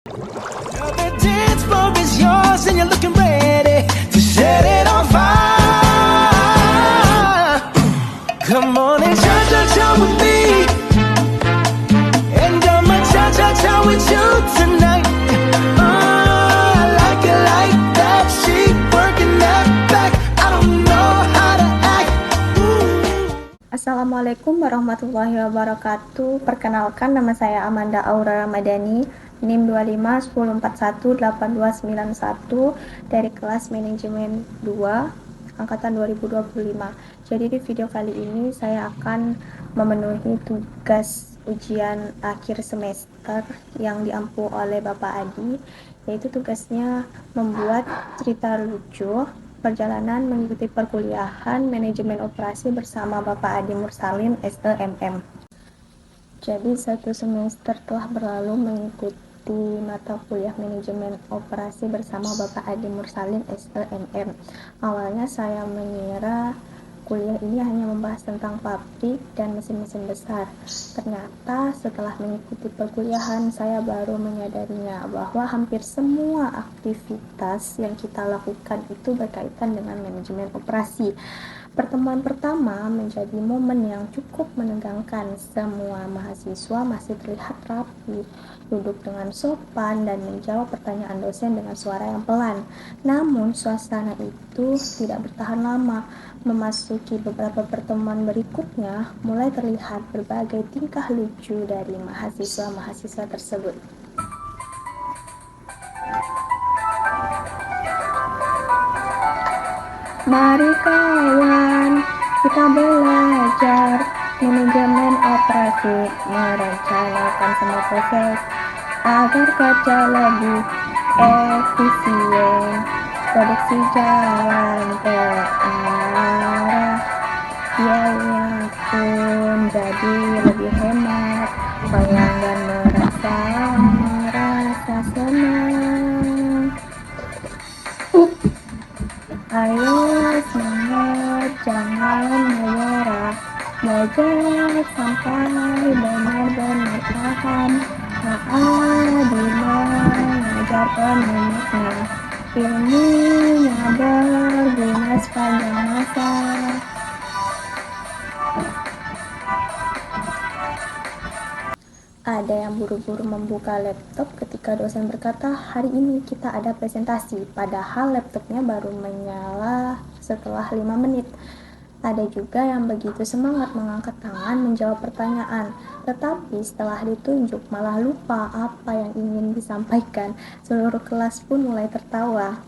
The dance floor is yours and you're looking ready to set it on fire. Come on and cha-cha-cha with me, and I'ma cha-cha-cha with you tonight. I like it like that, she working that back. I don't know how to act. Assalamualaikum warahmatullahi wabarakatuh. Perkenalkan, nama saya Amanda Aura Ramadhani, NIM 2510418291 dari kelas manajemen 2 angkatan 2025. Jadi di video kali ini saya akan memenuhi tugas ujian akhir semester yang diampu oleh Bapak Adi, yaitu tugasnya membuat cerita lucu perjalanan mengikuti perkuliahan manajemen operasi bersama Bapak Adi Mursalin SEMM. Jadi 1 semester telah berlalu mengikuti mata kuliah manajemen operasi bersama Bapak Adi Mursalin SEMM. Awalnya saya mengira kuliah ini hanya membahas tentang pabrik dan mesin-mesin besar. Ternyata setelah mengikuti perkuliahan saya baru menyadarinya bahwa hampir semua aktivitas yang kita lakukan itu berkaitan dengan manajemen operasi. Pertemuan pertama menjadi momen yang cukup menegangkan. Semua mahasiswa masih terlihat rapi, duduk dengan sopan dan menjawab pertanyaan dosen dengan suara yang pelan. Namun suasana itu tidak bertahan lama. Memasuki beberapa pertemuan berikutnya, mulai terlihat berbagai tingkah lucu dari mahasiswa-mahasiswa tersebut. Mari kawan, kita belajar manajemen operasi, merencanakan semua proses agar kerja lebih efisien, produksi jalan terarah, biaya pun jadi lebih hemat, pelanggan merasa senang. Ayo semangat, jangan menyerah, belajar sampai benar-benar paham. Adi mengajarkan umatnya, ilmunya berguna sepanjang masa. Ada yang buru-buru membuka laptop ketika dosen berkata, hari ini kita ada presentasi, padahal laptopnya baru menyala setelah 5 menit. Ada juga yang begitu semangat mengangkat tangan menjawab pertanyaan, tetapi setelah ditunjuk malah lupa apa yang ingin disampaikan. Seluruh kelas pun mulai tertawa.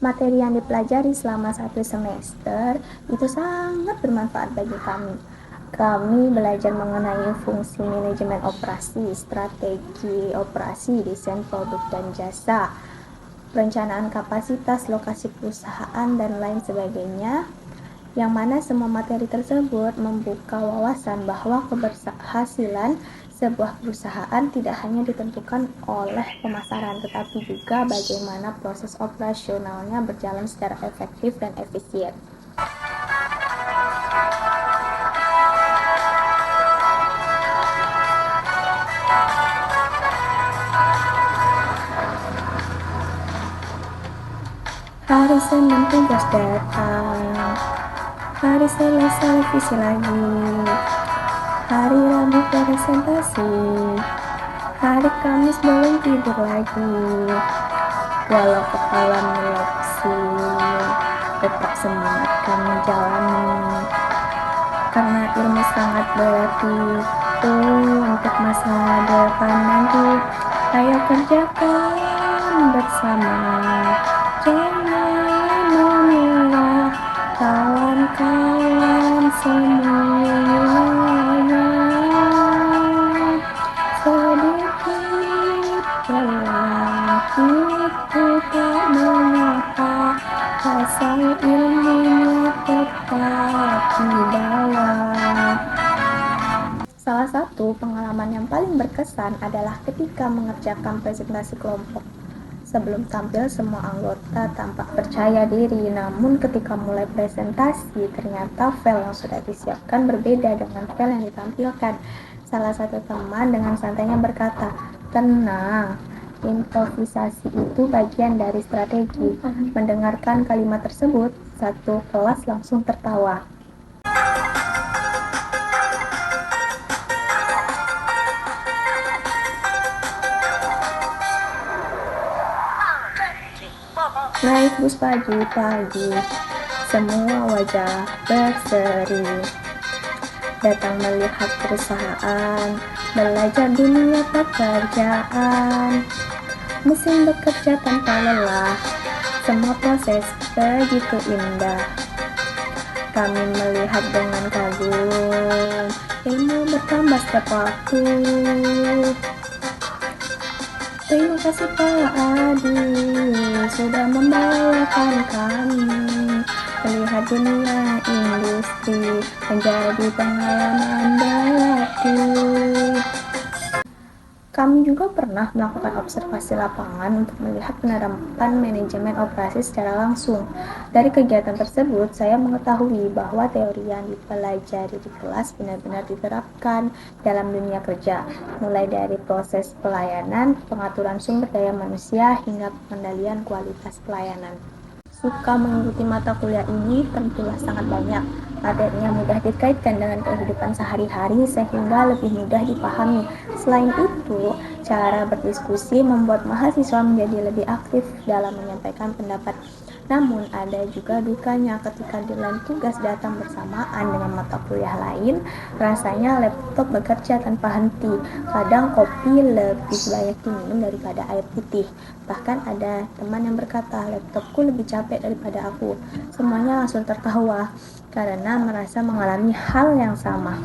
Materi yang dipelajari selama 1 semester itu sangat bermanfaat bagi kami. Kami belajar mengenai fungsi manajemen operasi, strategi operasi, desain produk dan jasa, perencanaan kapasitas, lokasi perusahaan, dan lain sebagainya, yang mana semua materi tersebut membuka wawasan bahwa keberhasilan sebuah perusahaan tidak hanya ditentukan oleh pemasaran, tetapi juga bagaimana proses operasionalnya berjalan secara efektif dan efisien. Hari Senin tugas datang, hari Selasa revisi lagi, hari Rabu presentasi, hari Kamis belum tidur lagi. Walau kepala meleksin, tetap semangat kami jalani, karena ilmu sangat berarti itu untuk masa depan nanti. Ayo kerjakan bersama, jangan menyerah kawan-kawan semuanya. Sedikit berlatih tak mengapa, asal ilmunya tetap di bawah. Salah satu pengalaman yang paling berkesan adalah ketika mengerjakan presentasi kelompok. Sebelum tampil, semua anggota tampak percaya diri, namun ketika mulai presentasi, ternyata file yang sudah disiapkan berbeda dengan file yang ditampilkan. Salah satu teman dengan santainya berkata, "Tenang, Improvisasi itu bagian dari strategi. Mendengarkan kalimat tersebut, satu kelas langsung tertawa. Naik bus pagi-pagi, semua wajah berseri. Datang melihat perusahaan, belajar dunia pekerjaan. Mesin bekerja tanpa lelah, semua proses begitu indah. Kami melihat dengan kagum, ilmu bertambah setiap waktu. Terima kasih Pak Adi sudah membawakan kami melihat dunia industri menjadi pengalaman berarti. Kami juga pernah melakukan observasi lapangan untuk melihat penerapan manajemen operasi secara langsung. Dari kegiatan tersebut, saya mengetahui bahwa teori yang dipelajari di kelas benar-benar diterapkan dalam dunia kerja, mulai dari proses pelayanan, pengaturan sumber daya manusia, hingga pengendalian kualitas pelayanan. Suka mengikuti mata kuliah ini tentulah sangat banyak. Materinya mudah dikaitkan dengan kehidupan sehari-hari sehingga lebih mudah dipahami. Selain itu, cara berdiskusi membuat mahasiswa menjadi lebih aktif dalam menyampaikan pendapat. Namun ada juga dukanya ketika deadline tugas datang bersamaan dengan mata kuliah lain, rasanya laptop bekerja tanpa henti. Kadang kopi lebih banyak diminum daripada air putih. Bahkan ada teman yang berkata, laptopku lebih capek daripada aku. Semuanya langsung tertawa karena merasa mengalami hal yang sama.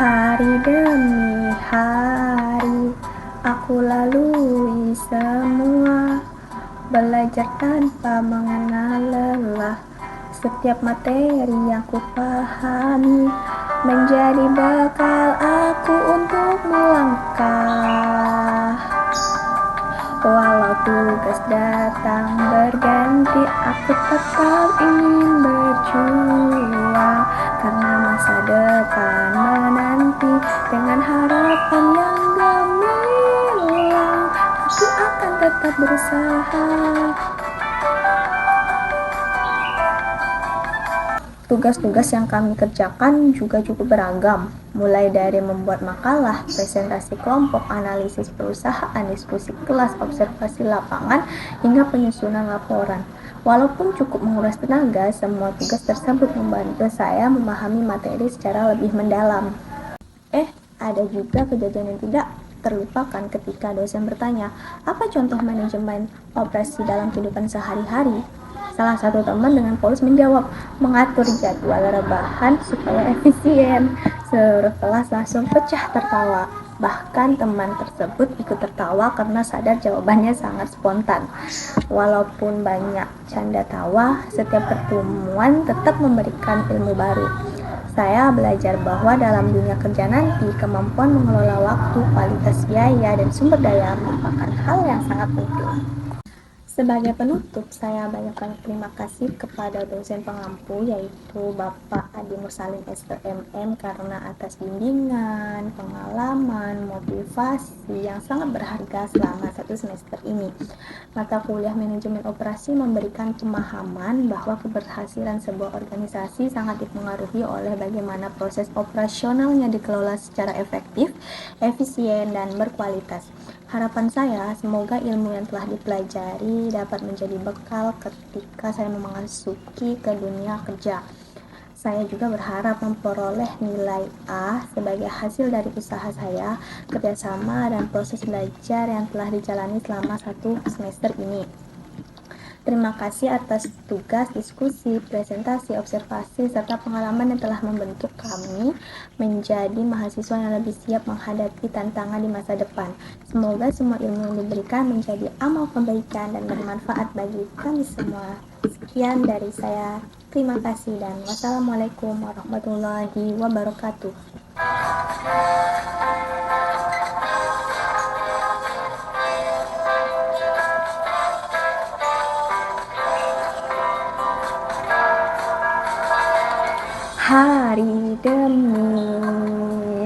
Hari demi hari aku lalui semua, belajar tanpa mengenal lelah. Setiap materi yang kupahami menjadi bekal aku untuk melangkah. Walau tugas datang berganti, aku tetap ingin berjuang karena masa depan menanti dengan harapan yang gemilang. Aku akan tetap berusaha. Tugas-tugas yang kami kerjakan juga cukup beragam, mulai dari membuat makalah, presentasi kelompok, analisis perusahaan, diskusi kelas, observasi lapangan, hingga penyusunan laporan. Walaupun cukup menguras tenaga, semua tugas tersebut membantu saya memahami materi secara lebih mendalam. Ada juga kejadian yang tidak terlupakan ketika dosen bertanya, apa contoh manajemen operasi dalam kehidupan sehari-hari? Salah satu teman dengan polos menjawab, mengatur jadwal rebahan supaya efisien. Seluruh kelas langsung pecah tertawa. Bahkan teman tersebut ikut tertawa karena sadar jawabannya sangat spontan. Walaupun banyak canda tawa, setiap pertemuan tetap memberikan ilmu baru. Saya belajar bahwa dalam dunia kerja nanti, kemampuan mengelola waktu, kualitas biaya, dan sumber daya merupakan hal yang sangat penting. Sebagai penutup, saya banyak-banyak terima kasih kepada dosen pengampu yaitu Bapak Adi Mursalin STMM karena atas bimbingan, pengalaman, motivasi yang sangat berharga selama 1 semester ini. Mata kuliah manajemen operasi memberikan pemahaman bahwa keberhasilan sebuah organisasi sangat dipengaruhi oleh bagaimana proses operasionalnya dikelola secara efektif, efisien, dan berkualitas. Harapan saya, semoga ilmu yang telah dipelajari dapat menjadi bekal ketika saya memasuki ke dunia kerja. Saya juga berharap memperoleh nilai A sebagai hasil dari usaha saya, kerjasama, dan proses belajar yang telah dijalani selama 1 semester ini. Terima kasih atas tugas, diskusi, presentasi, observasi, serta pengalaman yang telah membentuk kami menjadi mahasiswa yang lebih siap menghadapi tantangan di masa depan. Semoga semua ilmu yang diberikan menjadi amal kebaikan dan bermanfaat bagi kami semua. Sekian dari saya. Terima kasih dan wassalamualaikum warahmatullahi wabarakatuh. Hari demi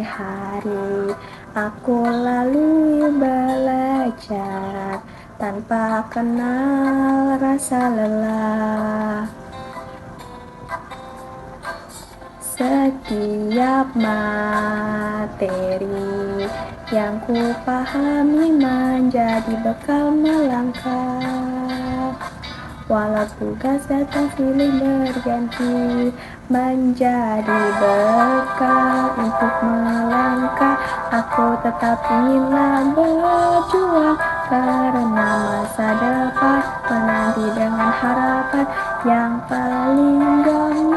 hari aku lalui belajar tanpa kenal rasa lelah. Setiap materi yang ku pahami menjadi bekal melangkah. Walau tugas datang silih berganti, menjadi bekal untuk melangkah. Aku tetap inginlah berjuang karena masa depan menanti dengan harapan yang paling gemilang.